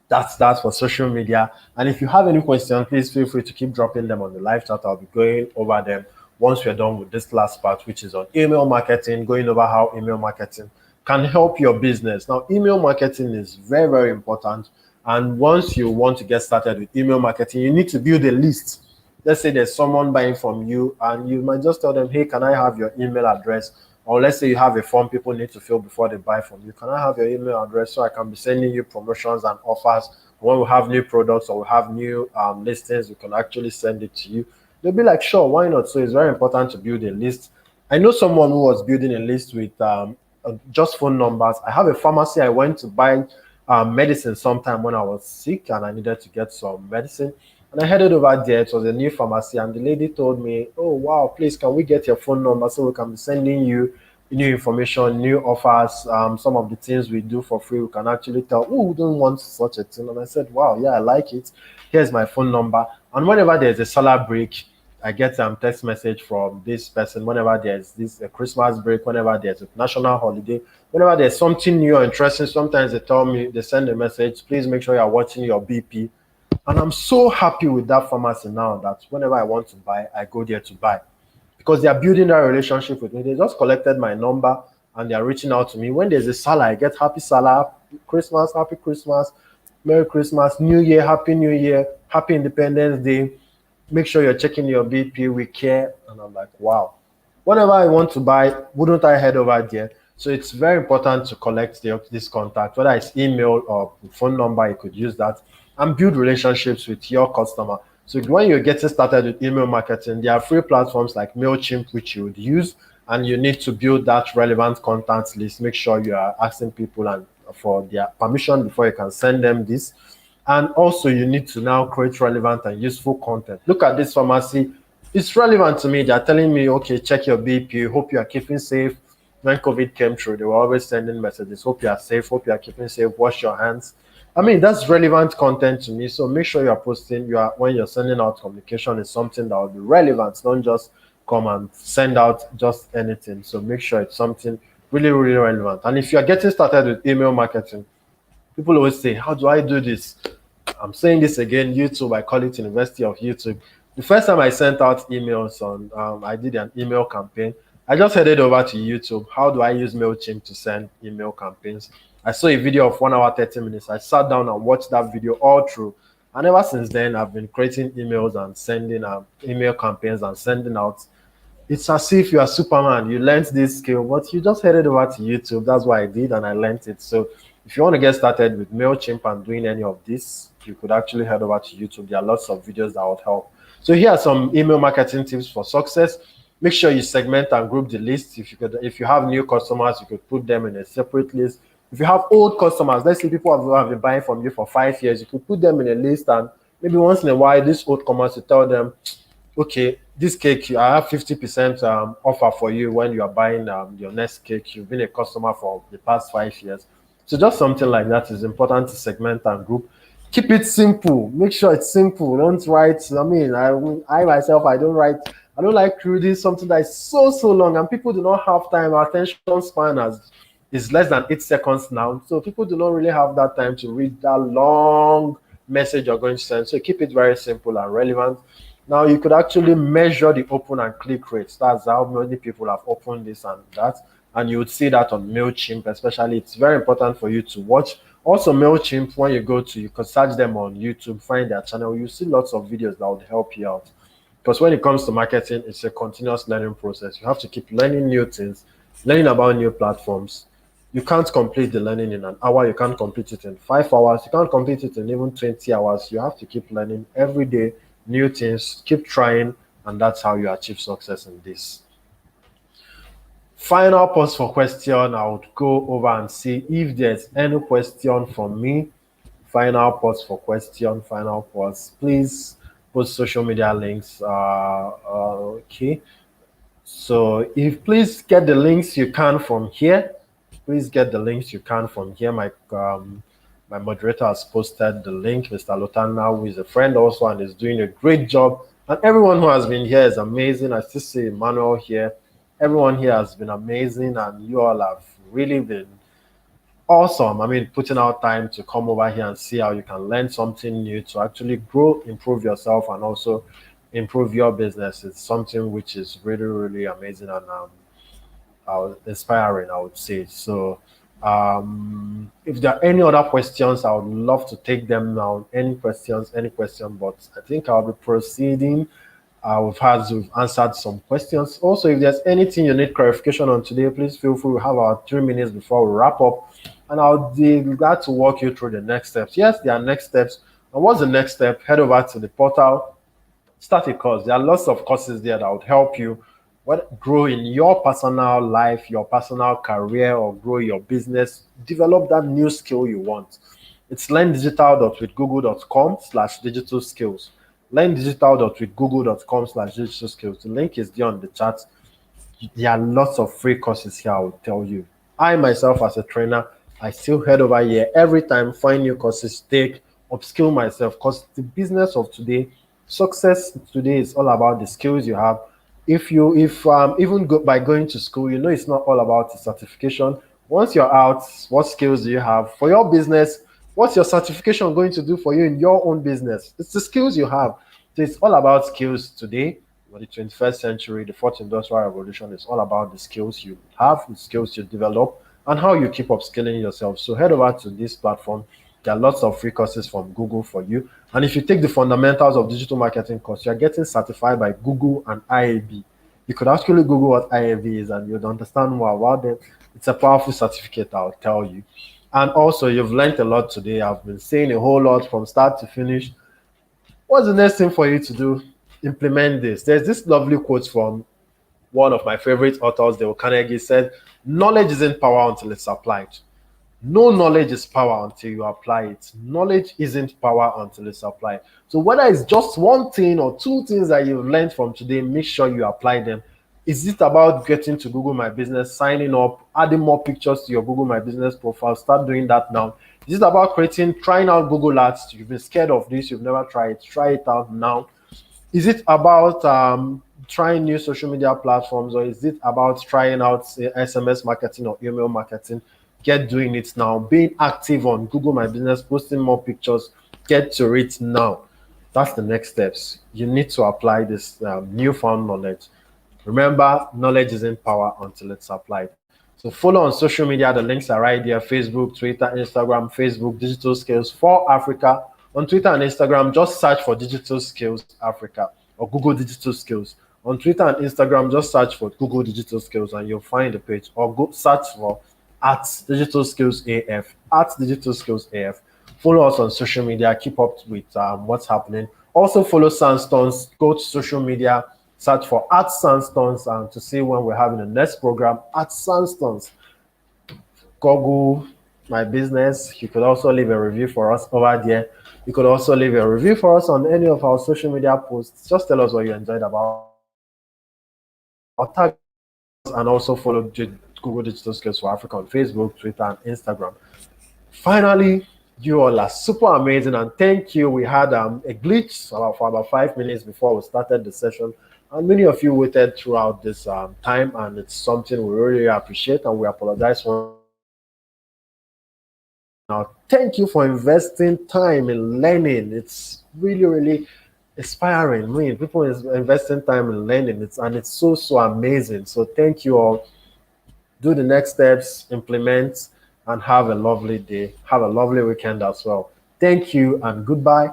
That's for social media. And if you have any questions, please feel free to keep dropping them on the live chat. I'll be going over them once we're done with this last part, which is on email marketing, going over how email marketing can help your business. Now, email marketing is very, very important. And once you want to get started with email marketing, you need to build a list. Let's say there's someone buying from you, and you might just tell them, hey, can I have your email address? Or let's say you have a form people need to fill before they buy from you. Can I have your email address so I can be sending you promotions and offers? When we have new products or we have new listings, we can actually send it to you. They'll be like, sure, why not? So it's very important to build a list. I know someone who was building a list with just phone numbers. I have a pharmacy. I went to buy medicine sometime when I was sick and I needed to get some medicine. And I headed over there. It was a new pharmacy, and the lady told me, "Oh wow, please can we get your phone number so we can be sending you new information, new offers, some of the things we do for free. We can actually tell who don't want such a thing." And I said, "Wow, yeah, I like it. Here's my phone number." And whenever there's a salary break, I get text message from this person. Whenever there's this a Christmas break, whenever there's a national holiday, whenever there's something new or interesting, sometimes they tell me, they send a message, "Please make sure you're watching your BP." And I'm so happy with that pharmacy now that whenever I want to buy, I go there to buy. Because they are building that relationship with me. They just collected my number and they are reaching out to me. When there's a Salah, I get happy Salah, Christmas, happy Christmas, Merry Christmas, New Year, Happy Independence Day. Make sure you're checking your BP, we care. And I'm like, wow. Whenever I want to buy, wouldn't I head over there? So it's very important to collect this contact, whether it's email or phone number, you could use that and build relationships with your customer. So when you're getting started with email marketing, there are free platforms like MailChimp, which you would use, and you need to build that relevant contact list. Make sure you are asking people and for their permission before you can send them this. And also you need to now create relevant and useful content. Look at this pharmacy. It's relevant to me. They're telling me, okay, check your BP. Hope you are keeping safe. When COVID came through, they were always sending messages. Hope you are safe. Hope you are keeping safe. Wash your hands. I mean, that's relevant content to me. So make sure you're posting, when you're sending out communication, is something that will be relevant. Don't just come and send out just anything. So make sure it's something really, really relevant. And if you're getting started with email marketing, people always say, how do I do this? I'm saying this again, YouTube, I call it University of YouTube. The first time I sent out emails I did an email campaign. I just headed over to YouTube. How do I use MailChimp to send email campaigns? I saw a video of 1 hour, 30 minutes. I sat down and watched that video all through. And ever since then, I've been creating emails and sending email campaigns and sending out. It's as if you are Superman. You learned this skill, but you just headed over to YouTube. That's what I did, and I learned it. So if you want to get started with MailChimp and doing any of this, you could actually head over to YouTube. There are lots of videos that would help. So here are some email marketing tips for success. Make sure you segment and group the list. If you have new customers, you could put them in a separate list. If you have old customers, let's say people who have been buying from you for 5 years, you could put them in a list, and maybe once in a while, this old customers, you tell them, okay, this cake, I have 50% offer for you when you are buying your next cake. You've been a customer for the past 5 years. So just something like that is important to segment and group. Keep it simple. Make sure it's simple. Don't write. I mean, I myself, I don't write. I don't like reading something that is so long, and people do not have time. Our attention span is less than 8 seconds now. So people do not really have that time to read that long message you're going to send. So keep it very simple and relevant. Now you could actually measure the open and click rates. That's how many people have opened this and that. And you would see that on MailChimp, especially. It's very important for you to watch. Also, MailChimp, when you go to, you can search them on YouTube, find their channel. You see lots of videos that would help you out. Because when it comes to marketing, it's a continuous learning process. You have to keep learning new things, learning about new platforms. You can't complete the learning in an hour. You can't complete it in 5 hours. You can't complete it in even 20 hours. You have to keep learning every day, new things, keep trying, and that's how you achieve success in this. Final pause for question. I would go over and see if there's any question from me. Final pause for question. Final pause. Please post social media links. Okay. So please get the links you can from here. please get the links you can from here. My moderator has posted the link. Mr. Lotana, who is a friend also and is doing a great job. And everyone who has been here is amazing. I still see Emmanuel here. Everyone here has been amazing, and you all have really been awesome. I mean, putting out time to come over here and see how you can learn something new to actually grow, improve yourself, and also improve your business. It's something which is really, really amazing and inspiring, I would say. So, if there are any other questions, I would love to take them now. Any questions, any question, but I think I'll be proceeding. We've answered some questions. Also, if there's anything you need clarification on today, please feel free. We have our 3 minutes before we wrap up, and I'll be glad to walk you through the next steps. Yes, there are next steps. And what's the next step? Head over to the portal, start a course. There are lots of courses there that would help you grow in your personal life, your personal career, or grow your business, develop that new skill you want. It's learndigital.withgoogle.com/digital skills. Learndigital.withgoogle.com/digital skills. The link is there on the chat. There are lots of free courses here, I will tell you. I myself, as a trainer, I still head over here every time, find new courses, take, upskill myself, because the business of today, success today is all about the skills you have. If even by going to school, you know it's not all about the certification. Once you're out, what skills do you have for your business? What's your certification going to do for you in your own business? It's the skills you have. So it's all about skills today. For the 21st century, the fourth industrial revolution is all about the skills you have, the skills you develop, and how you keep upskilling yourself. So head over to this platform. There are lots of free courses from Google for you. And if you take the fundamentals of digital marketing course, you're getting certified by Google and IAB. You could actually Google what IAB is and you'd understand more about it. It's a powerful certificate, I'll tell you. And also, you've learned a lot today. I've been saying a whole lot from start to finish. What's the next thing for you to do? Implement this. There's this lovely quote from one of my favorite authors, Dale Carnegie, said, "Knowledge isn't power until it's applied." No knowledge is power until you apply it. Knowledge isn't power until it's applied. So whether it's just one thing or two things that you've learned from today, make sure you apply them. Is it about getting to Google My Business, signing up, adding more pictures to your Google My Business profile? Start doing that now. Is it about trying out Google Ads? You've been scared of this, you've never tried it. Try it out now. Is it about trying new social media platforms, or is it about trying out SMS marketing or email marketing? Get doing it now. Being active on Google My Business, posting more pictures. Get to it now. That's the next steps. You need to apply this newfound knowledge. Remember, knowledge isn't power until it's applied. So follow on social media. The links are right there: Facebook, Twitter, Instagram, Facebook, Digital Skills for Africa. On Twitter and Instagram, just search for Digital Skills Africa or Google Digital Skills. On Twitter and Instagram, just search for Google Digital Skills and you'll find the page, or go search for @Digital Skills AF, @Digital Skills AF. Follow us on social media. Keep up with what's happening. Also follow Sandstones. Go to social media, search for @Sandstones and to see when we're having the next program @Sandstones. Google My Business. You could also leave a review for us over there. You could also leave a review for us on any of our social media posts. Just tell us what you enjoyed about our tag, and also follow Google Digital Skills for Africa on Facebook, Twitter, and Instagram. Finally, you all are super amazing, and thank you. We had a glitch for about 5 minutes before we started the session, and many of you waited throughout this time, and it's something we really appreciate, and we apologize for. Now, thank you for investing time in learning. It's really, really inspiring. I mean, people is investing time in learning. It's so amazing. So thank you all. Do the next steps, implement, and have a lovely day. Have a lovely weekend as well. Thank you and goodbye.